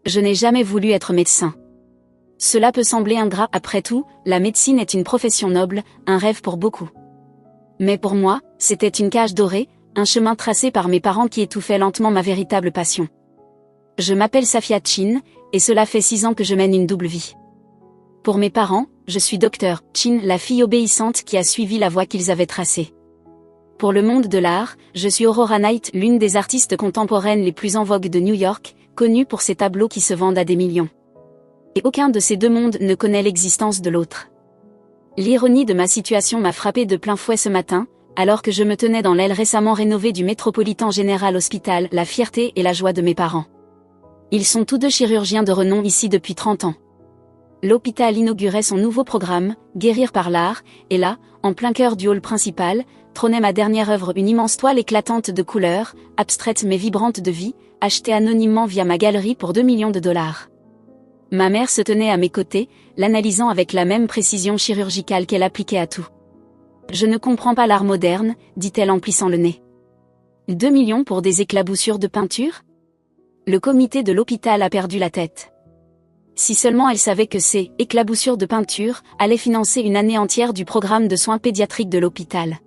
Je n'ai jamais voulu être médecin. Cela peut sembler ingrat, après tout, la médecine est une profession noble, un rêve pour beaucoup. Mais pour moi, c'était une cage dorée, un chemin tracé par mes parents qui étouffait lentement ma véritable passion. Je m'appelle Safia Chin, et cela fait 6 ans que je mène une double vie. Pour mes parents, je suis Dr. Chin, la fille obéissante qui a suivi la voie qu'ils avaient tracée. Pour le monde de l'art, je suis Aurora Knight, l'une des artistes contemporaines les plus en vogue de New York, connue pour ses tableaux qui se vendent à des millions. Et aucun de ces deux mondes ne connaît l'existence de l'autre. L'ironie de ma situation m'a frappé de plein fouet ce matin, alors que je me tenais dans l'aile récemment rénovée du Metropolitan General Hospital, la fierté et la joie de mes parents. Ils sont tous deux chirurgiens de renom ici depuis 30 ans. L'hôpital inaugurait son nouveau programme, Guérir par l'art, et là, en plein cœur du hall principal, trônait ma dernière œuvre, une immense toile éclatante de couleurs, abstraite mais vibrante de vie, achetée anonymement via ma galerie pour $2 millions. Ma mère se tenait à mes côtés, l'analysant avec la même précision chirurgicale qu'elle appliquait à tout. « Je ne comprends pas l'art moderne », dit-elle en plissant le nez. 2 millions pour des éclaboussures de peinture ? Le comité de l'hôpital a perdu la tête. Si seulement elle savait que ces « éclaboussures de peinture » allaient financer une année entière du programme de soins pédiatriques de l'hôpital.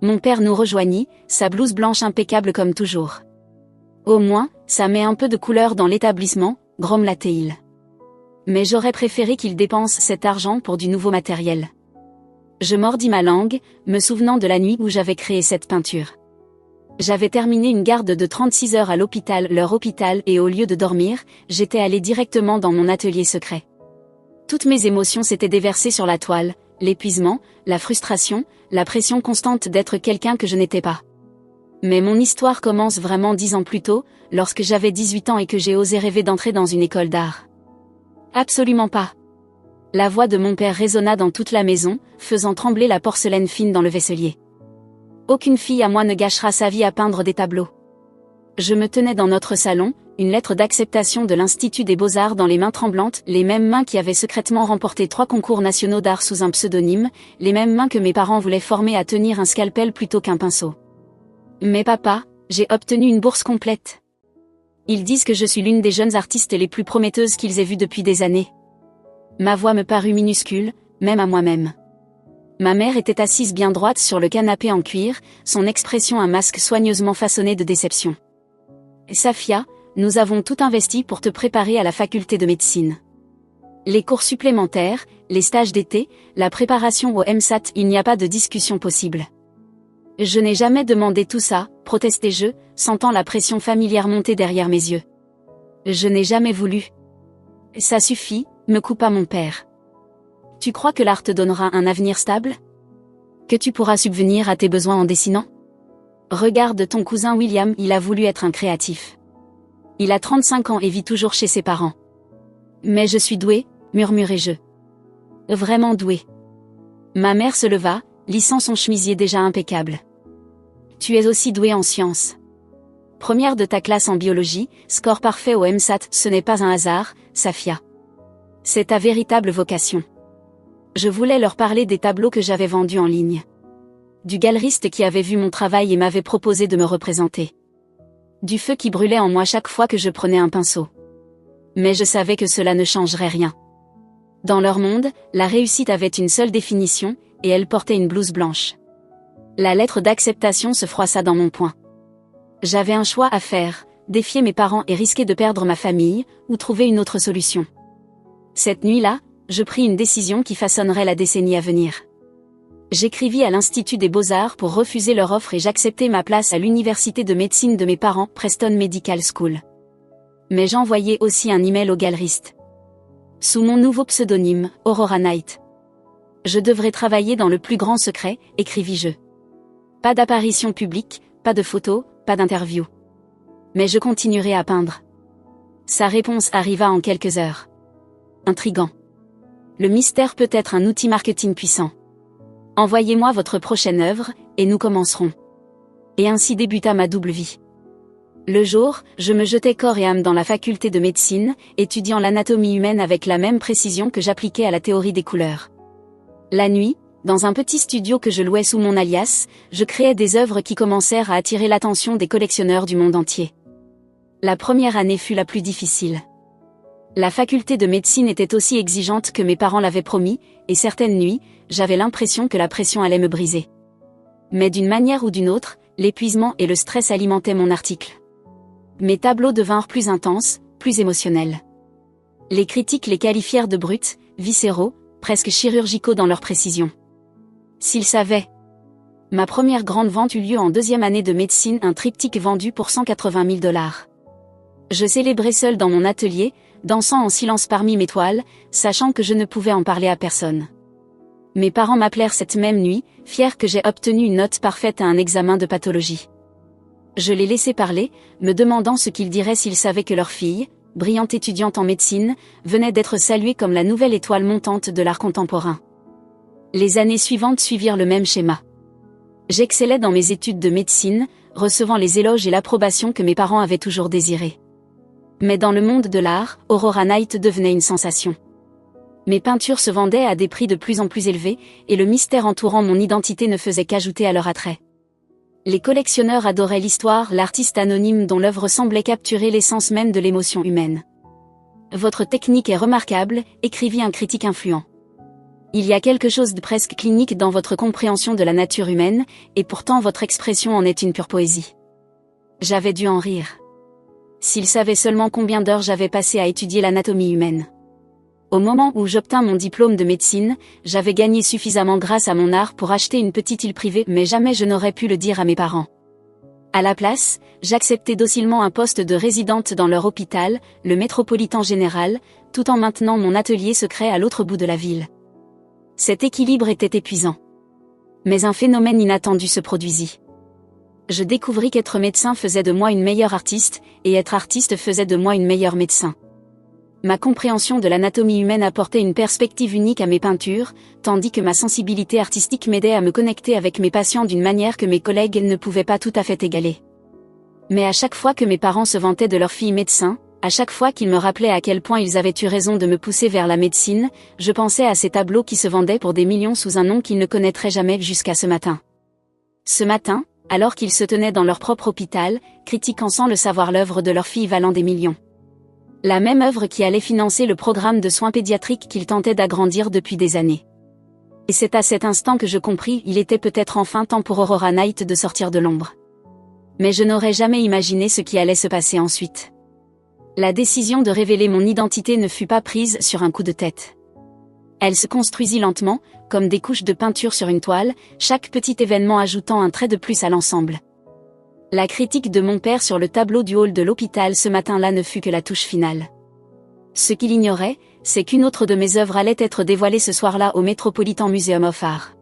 Mon père nous rejoignit, sa blouse blanche impeccable comme toujours. « Au moins, ça met un peu de couleur dans l'établissement », grommela-t-il. Mais j'aurais préféré qu'il dépense cet argent pour du nouveau matériel. Je mordis ma langue, me souvenant de la nuit où j'avais créé cette peinture. J'avais terminé une garde de 36 heures à l'hôpital, leur hôpital, et au lieu de dormir, j'étais allé directement dans mon atelier secret. Toutes mes émotions s'étaient déversées sur la toile, l'épuisement, la frustration, la pression constante d'être quelqu'un que je n'étais pas. Mais mon histoire commence vraiment 10 ans plus tôt, lorsque j'avais 18 ans et que j'ai osé rêver d'entrer dans une école d'art. Absolument pas. La voix de mon père résonna dans toute la maison, faisant trembler la porcelaine fine dans le vaisselier. Aucune fille à moi ne gâchera sa vie à peindre des tableaux. Je me tenais dans notre salon, une lettre d'acceptation de l'Institut des Beaux-Arts dans les mains tremblantes, les mêmes mains qui avaient secrètement remporté 3 concours nationaux d'art sous un pseudonyme, les mêmes mains que mes parents voulaient former à tenir un scalpel plutôt qu'un pinceau. Mais papa, j'ai obtenu une bourse complète. Ils disent que je suis l'une des jeunes artistes les plus prometteuses qu'ils aient vues depuis des années. Ma voix me parut minuscule, même à moi-même. Ma mère était assise bien droite sur le canapé en cuir, son expression un masque soigneusement façonné de déception. « Safia, nous avons tout investi pour te préparer à la faculté de médecine. Les cours supplémentaires, les stages d'été, la préparation au MSAT, il n'y a pas de discussion possible. » « Je n'ai jamais demandé tout ça, protestai-je, sentant la pression familière monter derrière mes yeux. Je n'ai jamais voulu. Ça suffit, me coupa mon père. Tu crois que l'art te donnera un avenir stable ? Que tu pourras subvenir à tes besoins en dessinant ? Regarde ton cousin William, il a voulu être un créatif. Il a 35 ans et vit toujours chez ses parents. Mais je suis douée, murmurai-je. Vraiment douée. Ma mère se leva, lissant son chemisier déjà impeccable. Tu es aussi douée en sciences. Première de ta classe en biologie, score parfait au MSAT, ce n'est pas un hasard, Safia. C'est ta véritable vocation. Je voulais leur parler des tableaux que j'avais vendus en ligne. Du galeriste qui avait vu mon travail et m'avait proposé de me représenter. Du feu qui brûlait en moi chaque fois que je prenais un pinceau. Mais je savais que cela ne changerait rien. Dans leur monde, la réussite avait une seule définition, et elle portait une blouse blanche. La lettre d'acceptation se froissa dans mon poing. J'avais un choix à faire, défier mes parents et risquer de perdre ma famille, ou trouver une autre solution. Cette nuit-là, je pris une décision qui façonnerait la décennie à venir. J'écrivis à l'Institut des Beaux-Arts pour refuser leur offre et j'acceptai ma place à l'université de médecine de mes parents, Preston Medical School. Mais j'envoyai aussi un email au galeriste. Sous mon nouveau pseudonyme, Aurora Knight. Je devrais travailler dans le plus grand secret, écrivis-je. Pas d'apparition publique, pas de photos, pas d'interview. Mais je continuerai à peindre. Sa réponse arriva en quelques heures. Intriguant. Le mystère peut être un outil marketing puissant. Envoyez-moi votre prochaine œuvre, et nous commencerons. Et ainsi débuta ma double vie. Le jour, je me jetai corps et âme dans la faculté de médecine, étudiant l'anatomie humaine avec la même précision que j'appliquais à la théorie des couleurs. La nuit, dans un petit studio que je louais sous mon alias, je créais des œuvres qui commencèrent à attirer l'attention des collectionneurs du monde entier. La première année fut la plus difficile. La faculté de médecine était aussi exigeante que mes parents l'avaient promis, et certaines nuits, j'avais l'impression que la pression allait me briser. Mais d'une manière ou d'une autre, l'épuisement et le stress alimentaient mon article. Mes tableaux devinrent plus intenses, plus émotionnels. Les critiques les qualifièrent de bruts, viscéraux, presque chirurgicaux dans leur précision. S'ils savaient. Ma première grande vente eut lieu en 2e année de médecine, un triptyque vendu pour $180 000. Je célébrais seul dans mon atelier, dansant en silence parmi mes toiles, sachant que je ne pouvais en parler à personne. Mes parents m'appelèrent cette même nuit, fiers que j'ai obtenu une note parfaite à un examen de pathologie. Je les laissai parler, me demandant ce qu'ils diraient s'ils savaient que leur fille, brillante étudiante en médecine, venait d'être saluée comme la nouvelle étoile montante de l'art contemporain. Les années suivantes suivirent le même schéma. J'excellais dans mes études de médecine, recevant les éloges et l'approbation que mes parents avaient toujours désirés. Mais dans le monde de l'art, Aurora Night devenait une sensation. Mes peintures se vendaient à des prix de plus en plus élevés, et le mystère entourant mon identité ne faisait qu'ajouter à leur attrait. Les collectionneurs adoraient l'histoire, l'artiste anonyme dont l'œuvre semblait capturer l'essence même de l'émotion humaine. « Votre technique est remarquable », écrivit un critique influent. « Il y a quelque chose de presque clinique dans votre compréhension de la nature humaine, et pourtant votre expression en est une pure poésie. » J'avais dû en rire. S'ils savaient seulement combien d'heures j'avais passé à étudier l'anatomie humaine. Au moment où j'obtins mon diplôme de médecine, j'avais gagné suffisamment grâce à mon art pour acheter une petite île privée, mais jamais je n'aurais pu le dire à mes parents. À la place, j'acceptais docilement un poste de résidente dans leur hôpital, le Métropolitan Général, tout en maintenant mon atelier secret à l'autre bout de la ville. Cet équilibre était épuisant. Mais un phénomène inattendu se produisit. Je découvris qu'être médecin faisait de moi une meilleure artiste, et être artiste faisait de moi une meilleure médecin. Ma compréhension de l'anatomie humaine apportait une perspective unique à mes peintures, tandis que ma sensibilité artistique m'aidait à me connecter avec mes patients d'une manière que mes collègues ne pouvaient pas tout à fait égaler. Mais à chaque fois que mes parents se vantaient de leur fille médecin, à chaque fois qu'ils me rappelaient à quel point ils avaient eu raison de me pousser vers la médecine, je pensais à ces tableaux qui se vendaient pour des millions sous un nom qu'ils ne connaîtraient jamais jusqu'à ce matin. Ce matin, alors qu'ils se tenaient dans leur propre hôpital, critiquant sans le savoir l'œuvre de leur fille valant des millions. La même œuvre qui allait financer le programme de soins pédiatriques qu'ils tentaient d'agrandir depuis des années. Et c'est à cet instant que je compris, il était peut-être enfin temps pour Aurora Night de sortir de l'ombre. Mais je n'aurais jamais imaginé ce qui allait se passer ensuite. La décision de révéler mon identité ne fut pas prise sur un coup de tête. Elle se construisit lentement, comme des couches de peinture sur une toile, chaque petit événement ajoutant un trait de plus à l'ensemble. La critique de mon père sur le tableau du hall de l'hôpital ce matin-là ne fut que la touche finale. Ce qu'il ignorait, c'est qu'une autre de mes œuvres allait être dévoilée ce soir-là au Metropolitan Museum of Art.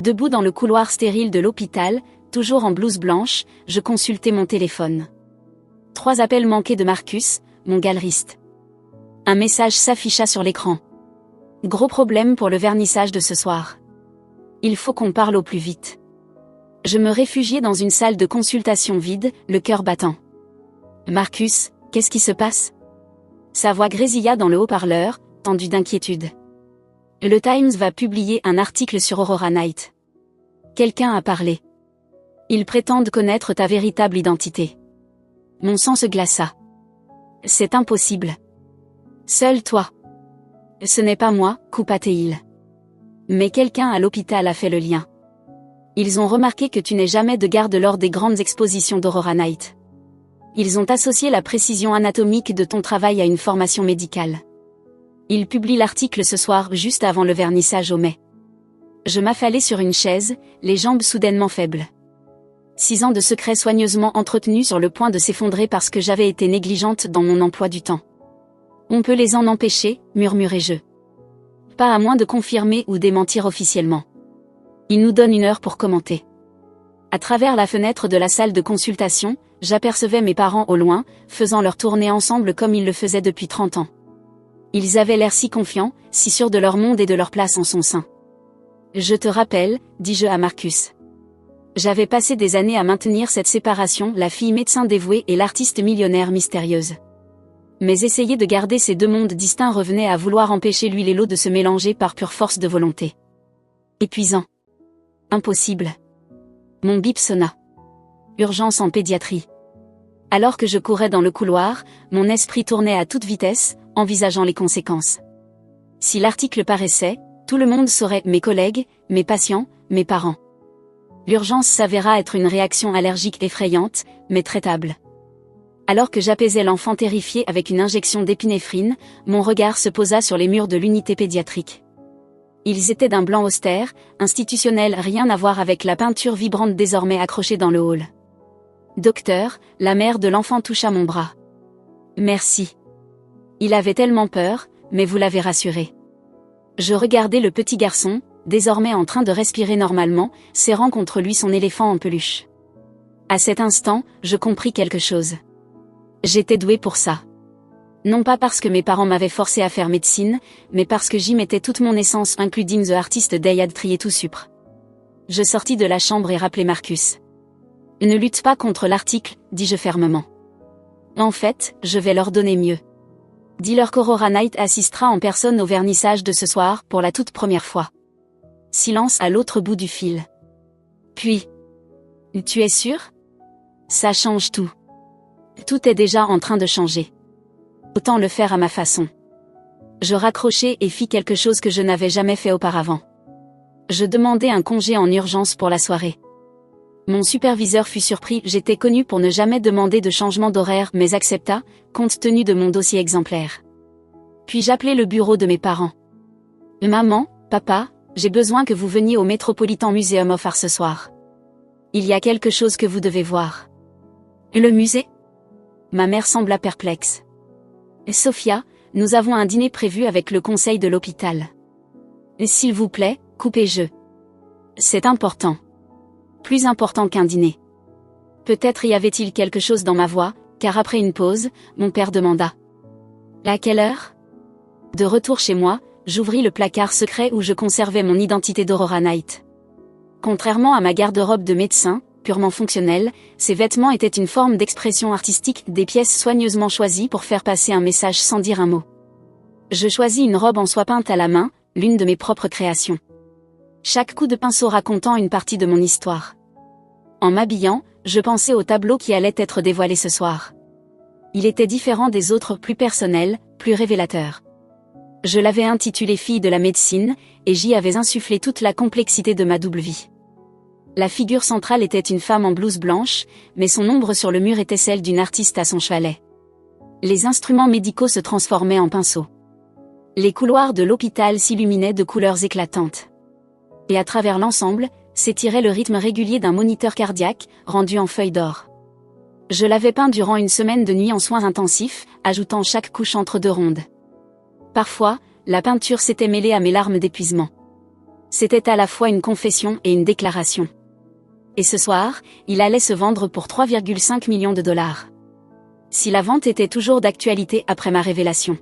Debout dans le couloir stérile de l'hôpital, toujours en blouse blanche, je consultais mon téléphone. 3 appels manqués de Marcus, mon galeriste. Un message s'afficha sur l'écran. Gros problème pour le vernissage de ce soir. Il faut qu'on parle au plus vite. Je me réfugiai dans une salle de consultation vide, le cœur battant. Marcus, qu'est-ce qui se passe? Sa voix grésilla dans le haut-parleur, tendue d'inquiétude. Le Times va publier un article sur Aurora Night. Quelqu'un a parlé. Ils prétendent connaître ta véritable identité. Mon sang se glaça. C'est impossible. Seul toi. Ce n'est pas moi, coupa-t-il. Mais quelqu'un à l'hôpital a fait le lien. Ils ont remarqué que tu n'es jamais de garde lors des grandes expositions d'Aurora Night. Ils ont associé la précision anatomique de ton travail à une formation médicale. Ils publient l'article ce soir juste avant le vernissage au mai. Je m'affalai sur une chaise, les jambes soudainement faibles. 6 ans de secrets soigneusement entretenus sur le point de s'effondrer parce que j'avais été négligente dans mon emploi du temps. On peut les en empêcher, murmurai-je. Pas à moins de confirmer ou démentir officiellement. Il nous donne 1 heure pour commenter. À travers la fenêtre de la salle de consultation, j'apercevais mes parents au loin, faisant leur tournée ensemble comme ils le faisaient depuis 30 ans. Ils avaient l'air si confiants, si sûrs de leur monde et de leur place en son sein. Je te rappelle, dis-je à Marcus. J'avais passé des années à maintenir cette séparation, la fille médecin dévouée et l'artiste millionnaire mystérieuse. Mais essayer de garder ces 2 mondes distincts revenait à vouloir empêcher l'huile et l'eau de se mélanger par pure force de volonté. Épuisant. Impossible. Mon bip sonna. Urgence en pédiatrie. Alors que je courais dans le couloir, mon esprit tournait à toute vitesse, envisageant les conséquences. Si l'article paraissait, tout le monde saurait, mes collègues, mes patients, mes parents. L'urgence s'avéra être une réaction allergique effrayante, mais traitable. Alors que j'apaisais l'enfant terrifié avec une injection d'épinéphrine, mon regard se posa sur les murs de l'unité pédiatrique. Ils étaient d'un blanc austère, institutionnel, rien à voir avec la peinture vibrante désormais accrochée dans le hall. Docteur, la mère de l'enfant toucha mon bras. Merci. Il avait tellement peur, mais vous l'avez rassuré. Je regardais le petit garçon, désormais en train de respirer normalement, serrant contre lui son éléphant en peluche. À cet instant, je compris quelque chose. J'étais douée pour ça. Non pas parce que mes parents m'avaient forcé à faire médecine, mais parce que j'y mettais toute mon essence, including the artist they had trié tout supre. Je sortis de la chambre et rappelai Marcus. Ne lutte pas contre l'article, dis-je fermement. En fait, je vais leur donner mieux. Dis-leur qu'Aurora Knight assistera en personne au vernissage de ce soir pour la toute première fois. Silence à l'autre bout du fil. Puis. Tu es sûr? Ça change tout. Tout est déjà en train de changer. Autant le faire à ma façon. Je raccrochai et fis quelque chose que je n'avais jamais fait auparavant. Je demandai un congé en urgence pour la soirée. Mon superviseur fut surpris, j'étais connue pour ne jamais demander de changement d'horaire mais accepta, compte tenu de mon dossier exemplaire. Puis j'appelai le bureau de mes parents. Maman, papa, j'ai besoin que vous veniez au Metropolitan Museum of Art ce soir. Il y a quelque chose que vous devez voir. Le musée? Ma mère sembla perplexe. Sophia, nous avons un dîner prévu avec le conseil de l'hôpital. S'il vous plaît, coupez-je. C'est important. Plus important qu'un dîner. Peut-être y avait-il quelque chose dans ma voix, car après une pause, mon père demanda. À quelle heure? De retour chez moi, j'ouvris le placard secret où je conservais mon identité d'Aurora Knight. Contrairement à ma garde-robe de médecin, purement fonctionnelle, ces vêtements étaient une forme d'expression artistique, des pièces soigneusement choisies pour faire passer un message sans dire un mot. Je choisis une robe en soie peinte à la main, l'une de mes propres créations. Chaque coup de pinceau racontant une partie de mon histoire. En m'habillant, je pensais au tableau qui allait être dévoilé ce soir. Il était différent des autres, plus personnel, plus révélateur. Je l'avais intitulé Fille de la médecine, et j'y avais insufflé toute la complexité de ma double vie. La figure centrale était une femme en blouse blanche, mais son ombre sur le mur était celle d'une artiste à son chevalet. Les instruments médicaux se transformaient en pinceaux. Les couloirs de l'hôpital s'illuminaient de couleurs éclatantes. Et à travers l'ensemble, s'étirait le rythme régulier d'un moniteur cardiaque, rendu en feuilles d'or. Je l'avais peint durant une semaine de nuit en soins intensifs, ajoutant chaque couche entre deux rondes. Parfois, la peinture s'était mêlée à mes larmes d'épuisement. C'était à la fois une confession et une déclaration. Et ce soir, il allait se vendre pour 3,5 millions de dollars. Si la vente était toujours d'actualité après ma révélation.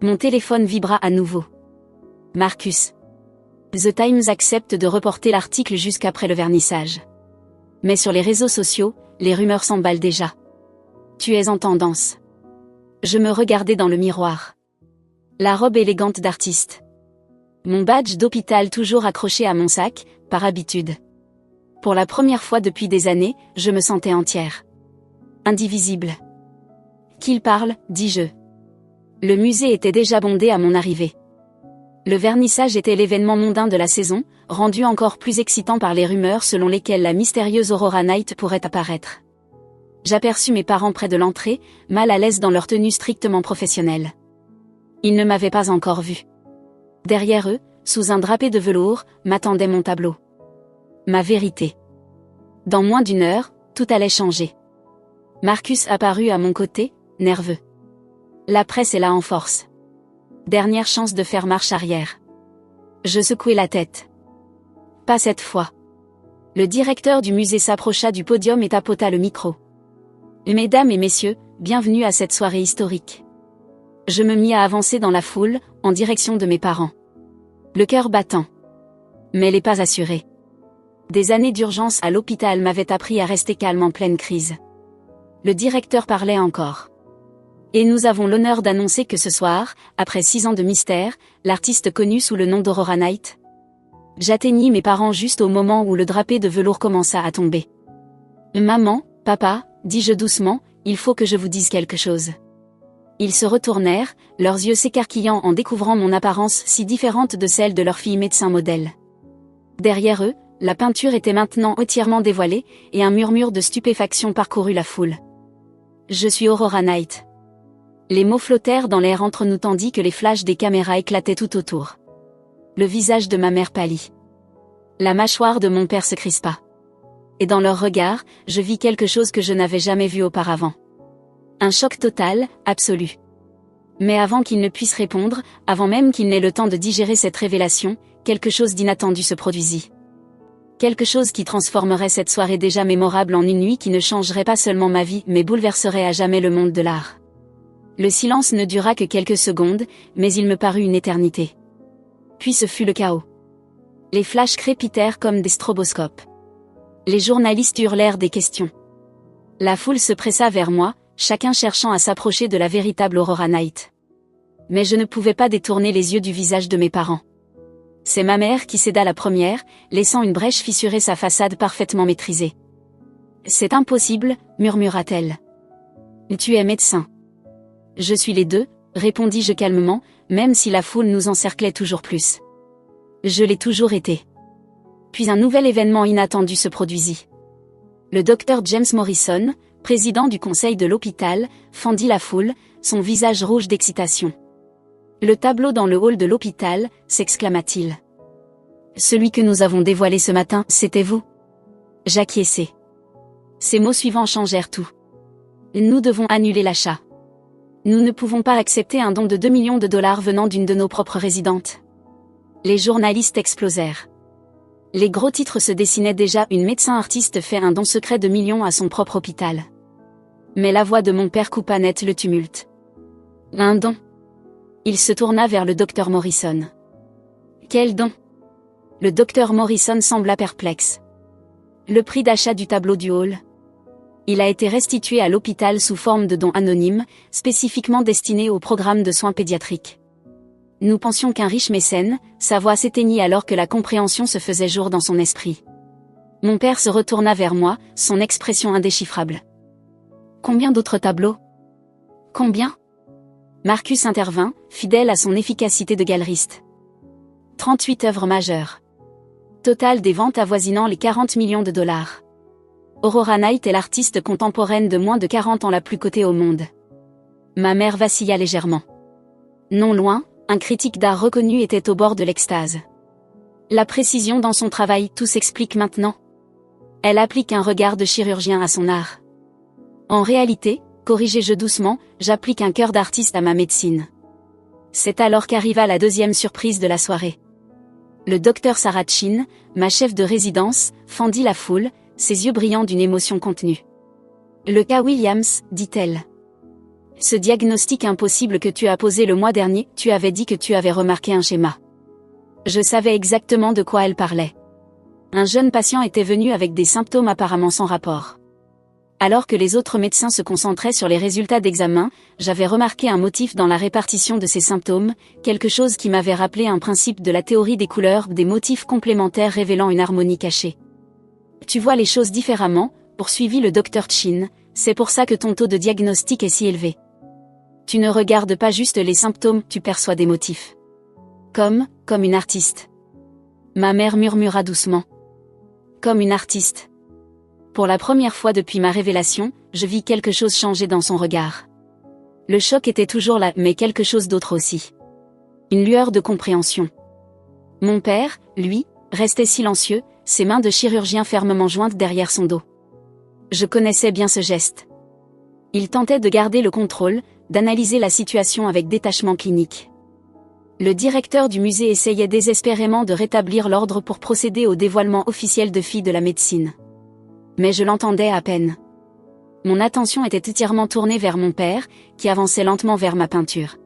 Mon téléphone vibra à nouveau. Marcus. The Times accepte de reporter l'article jusqu'après le vernissage. Mais sur les réseaux sociaux, les rumeurs s'emballent déjà. Tu es en tendance. Je me regardais dans le miroir. La robe élégante d'artiste. Mon badge d'hôpital toujours accroché à mon sac, par habitude. Pour la première fois depuis des années, je me sentais entière. Indivisible. Qu'il parle, dis-je. Le musée était déjà bondé à mon arrivée. Le vernissage était l'événement mondain de la saison, rendu encore plus excitant par les rumeurs selon lesquelles la mystérieuse Aurora Knight pourrait apparaître. J'aperçus mes parents près de l'entrée, mal à l'aise dans leur tenue strictement professionnelle. Ils ne m'avaient pas encore vue. Derrière eux, sous un drapé de velours, m'attendait mon tableau. Ma vérité. Dans moins d'une heure, tout allait changer. Marcus apparut à mon côté, nerveux. La presse est là en force. Dernière chance de faire marche arrière. Je secouai la tête. Pas cette fois. Le directeur du musée s'approcha du podium et tapota le micro. Mesdames et messieurs, bienvenue à cette soirée historique. Je me mis à avancer dans la foule, en direction de mes parents. Le cœur battant. Mais les pas assurés. Des années d'urgence à l'hôpital m'avaient appris à rester calme en pleine crise. Le directeur parlait encore. Et nous avons l'honneur d'annoncer que ce soir, après 6 ans de mystère, l'artiste connue sous le nom d'Aurora Knight. J'atteignis mes parents juste au moment où le drapé de velours commença à tomber. Maman, papa, dis-je doucement, il faut que je vous dise quelque chose. Ils se retournèrent, leurs yeux s'écarquillant en découvrant mon apparence si différente de celle de leur fille médecin modèle. Derrière eux, la peinture était maintenant entièrement dévoilée, et un murmure de stupéfaction parcourut la foule. Je suis Aurora Knight. Les mots flottèrent dans l'air entre nous tandis que les flashs des caméras éclataient tout autour. Le visage de ma mère pâlit. La mâchoire de mon père se crispa. Et dans leur regard, je vis quelque chose que je n'avais jamais vu auparavant. Un choc total, absolu. Mais avant qu'il ne puisse répondre, avant même qu'il n'ait le temps de digérer cette révélation, quelque chose d'inattendu se produisit. Quelque chose qui transformerait cette soirée déjà mémorable en une nuit qui ne changerait pas seulement ma vie mais bouleverserait à jamais le monde de l'art. Le silence ne dura que quelques secondes, mais il me parut une éternité. Puis ce fut le chaos. Les flashs crépitèrent comme des stroboscopes. Les journalistes hurlèrent des questions. La foule se pressa vers moi, chacun cherchant à s'approcher de la véritable Aurora Knight. Mais je ne pouvais pas détourner les yeux du visage de mes parents. C'est ma mère qui céda la première, laissant une brèche fissurer sa façade parfaitement maîtrisée. « C'est impossible », murmura-t-elle. « Tu es médecin. »« Je suis les deux », répondis-je calmement, même si la foule nous encerclait toujours plus. « Je l'ai toujours été. » Puis un nouvel événement inattendu se produisit. Le docteur James Morrison, président du conseil de l'hôpital, fendit la foule, son visage rouge d'excitation. « Le tableau dans le hall de l'hôpital », s'exclama-t-il. « Celui que nous avons dévoilé ce matin, c'était vous ?» J'acquiesçai. Ces mots suivants changèrent tout. « Nous devons annuler l'achat. Nous ne pouvons pas accepter un don de 2 millions de dollars venant d'une de nos propres résidentes. » Les journalistes explosèrent. Les gros titres se dessinaient déjà. Une médecin artiste fait un don secret de millions à son propre hôpital. Mais la voix de mon père coupa net le tumulte. « Un don ?» Il se tourna vers le docteur Morrison. « Quel don ?» Le docteur Morrison sembla perplexe. « Le prix d'achat du tableau du hall. Il a été restitué à l'hôpital sous forme de don anonyme, spécifiquement destiné au programme de soins pédiatriques. Nous pensions qu'un riche mécène », sa voix s'éteignit alors que la compréhension se faisait jour dans son esprit. Mon père se retourna vers moi, son expression indéchiffrable. « Combien d'autres tableaux ? Combien ?» Marcus intervint, fidèle à son efficacité de galeriste. 38 œuvres majeures. Total des ventes avoisinant les 40 millions de dollars. Aurora Knight est l'artiste contemporaine de moins de 40 ans la plus cotée au monde. Ma mère vacilla légèrement. Non loin, un critique d'art reconnu était au bord de l'extase. La précision dans son travail, tout s'explique maintenant. Elle applique un regard de chirurgien à son art. En réalité, corrigeai-je doucement, j'applique un cœur d'artiste à ma médecine. C'est alors qu'arriva la deuxième surprise de la soirée. Le docteur Sarah Chin, ma chef de résidence, fendit la foule, ses yeux brillants d'une émotion contenue. « Le cas Williams, dit-elle. Ce diagnostic impossible que tu as posé le mois dernier, tu avais dit que tu avais remarqué un schéma. » Je savais exactement de quoi elle parlait. Un jeune patient était venu avec des symptômes apparemment sans rapport. Alors que les autres médecins se concentraient sur les résultats d'examen, j'avais remarqué un motif dans la répartition de ces symptômes, quelque chose qui m'avait rappelé un principe de la théorie des couleurs, des motifs complémentaires révélant une harmonie cachée. « Tu vois les choses différemment », poursuivit le docteur Chin, « c'est pour ça que ton taux de diagnostic est si élevé. Tu ne regardes pas juste les symptômes, tu perçois des motifs. Comme une artiste. » Ma mère murmura doucement. « Comme une artiste. » Pour la première fois depuis ma révélation, je vis quelque chose changer dans son regard. Le choc était toujours là, mais quelque chose d'autre aussi. Une lueur de compréhension. Mon père, lui, restait silencieux, ses mains de chirurgien fermement jointes derrière son dos. Je connaissais bien ce geste. Il tentait de garder le contrôle, d'analyser la situation avec détachement clinique. Le directeur du musée essayait désespérément de rétablir l'ordre pour procéder au dévoilement officiel de filles de la médecine. Mais je l'entendais à peine. Mon attention était entièrement tournée vers mon père, qui avançait lentement vers ma peinture.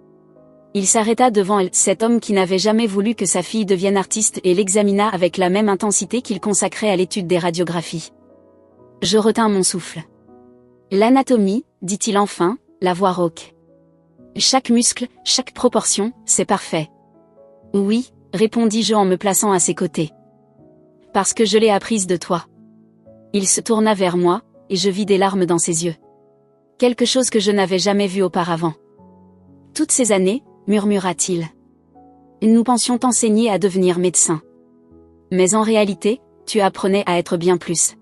Il s'arrêta devant elle, cet homme qui n'avait jamais voulu que sa fille devienne artiste, et l'examina avec la même intensité qu'il consacrait à l'étude des radiographies. Je retins mon souffle. « L'anatomie, dit-il enfin, la voix rauque. Chaque muscle, chaque proportion, c'est parfait. »« Oui, » répondis-je en me plaçant à ses côtés. « Parce que je l'ai apprise de toi. » Il se tourna vers moi, et je vis des larmes dans ses yeux. Quelque chose que je n'avais jamais vu auparavant. Toutes ces années, murmura-t-il. Nous pensions t'enseigner à devenir médecin. Mais en réalité, tu apprenais à être bien plus.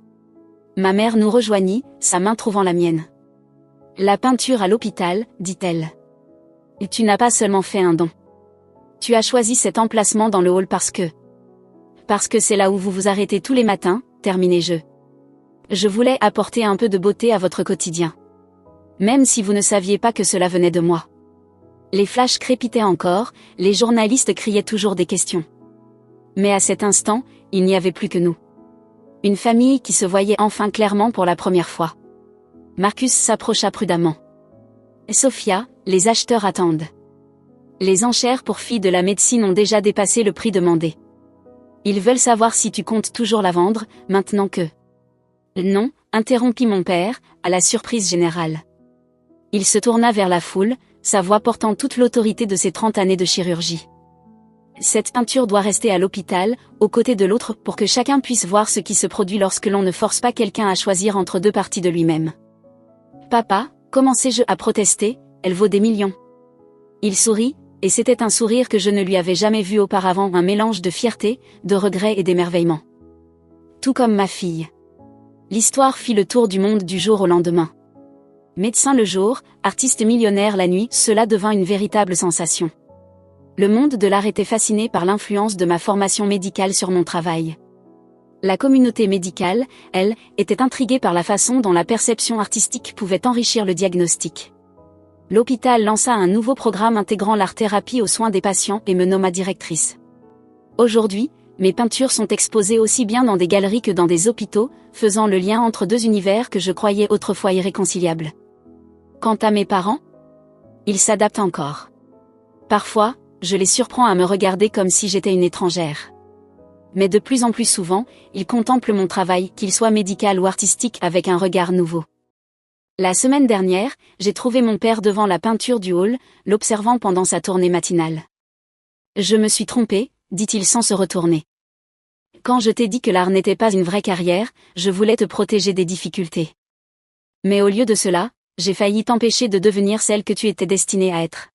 Ma mère nous rejoignit, sa main trouvant la mienne. La peinture à l'hôpital, dit-elle. Et tu n'as pas seulement fait un don. Tu as choisi cet emplacement dans le hall parce que c'est là où vous vous arrêtez tous les matins, terminai-je. Je voulais apporter un peu de beauté à votre quotidien. Même si vous ne saviez pas que cela venait de moi. Les flashs crépitaient encore, les journalistes criaient toujours des questions. Mais à cet instant, il n'y avait plus que nous. Une famille qui se voyait enfin clairement pour la première fois. Marcus s'approcha prudemment. Sophia, les acheteurs attendent. Les enchères pour filles de la médecine ont déjà dépassé le prix demandé. Ils veulent savoir si tu comptes toujours la vendre, maintenant que... Non, interrompit mon père, à la surprise générale. Il se tourna vers la foule, sa voix portant toute l'autorité de ses 30 années de chirurgie. Cette peinture doit rester à l'hôpital, aux côtés de l'autre, pour que chacun puisse voir ce qui se produit lorsque l'on ne force pas quelqu'un à choisir entre deux parties de lui-même. Papa, commençai-je à protester, elle vaut des millions. Il sourit, et c'était un sourire que je ne lui avais jamais vu auparavant, un mélange de fierté, de regret et d'émerveillement. Tout comme ma fille. L'histoire fit le tour du monde du jour au lendemain. Médecin le jour, artiste millionnaire la nuit, cela devint une véritable sensation. Le monde de l'art était fasciné par l'influence de ma formation médicale sur mon travail. La communauté médicale, elle, était intriguée par la façon dont la perception artistique pouvait enrichir le diagnostic. L'hôpital lança un nouveau programme intégrant l'art-thérapie aux soins des patients et me nomma directrice. Aujourd'hui, mes peintures sont exposées aussi bien dans des galeries que dans des hôpitaux, faisant le lien entre deux univers que je croyais autrefois irréconciliables. Quant à mes parents, ils s'adaptent encore. Parfois, je les surprends à me regarder comme si j'étais une étrangère. Mais de plus en plus souvent, ils contemplent mon travail, qu'il soit médical ou artistique, avec un regard nouveau. La semaine dernière, j'ai trouvé mon père devant la peinture du hall, l'observant pendant sa tournée matinale. Je me suis trompé, dit-il sans se retourner. Quand je t'ai dit que l'art n'était pas une vraie carrière, je voulais te protéger des difficultés. Mais au lieu de cela, j'ai failli t'empêcher de devenir celle que tu étais destinée à être.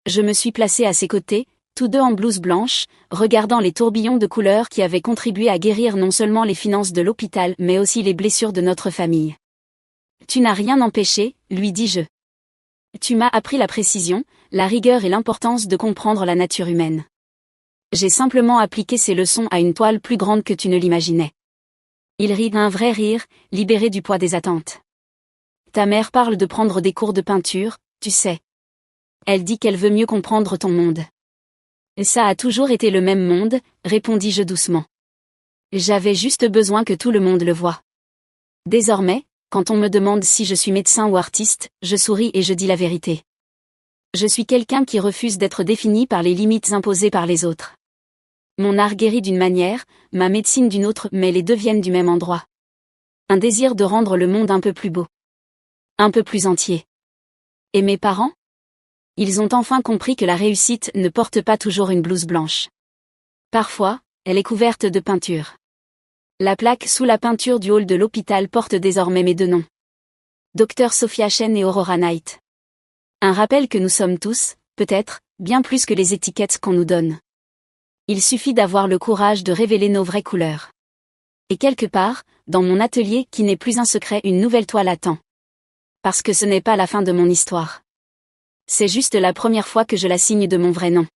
Je me suis placée à ses côtés, tous deux en blouse blanche, regardant les tourbillons de couleurs qui avaient contribué à guérir non seulement les finances de l'hôpital mais aussi les blessures de notre famille. Tu n'as rien empêché, lui dis-je. Tu m'as appris la précision, la rigueur et l'importance de comprendre la nature humaine. J'ai simplement appliqué ces leçons à une toile plus grande que tu ne l'imaginais. Il rit un vrai rire, libéré du poids des attentes. Ta mère parle de prendre des cours de peinture, tu sais. Elle dit qu'elle veut mieux comprendre ton monde. Ça a toujours été le même monde, répondis-je doucement. J'avais juste besoin que tout le monde le voie. Désormais, quand on me demande si je suis médecin ou artiste, je souris et je dis la vérité. Je suis quelqu'un qui refuse d'être défini par les limites imposées par les autres. Mon art guérit d'une manière, ma médecine d'une autre, mais les deux viennent du même endroit. Un désir de rendre le monde un peu plus beau. Un peu plus entier. Et mes parents ? Ils ont enfin compris que la réussite ne porte pas toujours une blouse blanche. Parfois, elle est couverte de peinture. La plaque sous la peinture du hall de l'hôpital porte désormais mes deux noms. Dr Sophia Chen et Aurora Knight. Un rappel que nous sommes tous, peut-être, bien plus que les étiquettes qu'on nous donne. Il suffit d'avoir le courage de révéler nos vraies couleurs. Et quelque part, dans mon atelier qui n'est plus un secret, une nouvelle toile attend. Parce que ce n'est pas la fin de mon histoire. C'est juste la première fois que je la signe de mon vrai nom.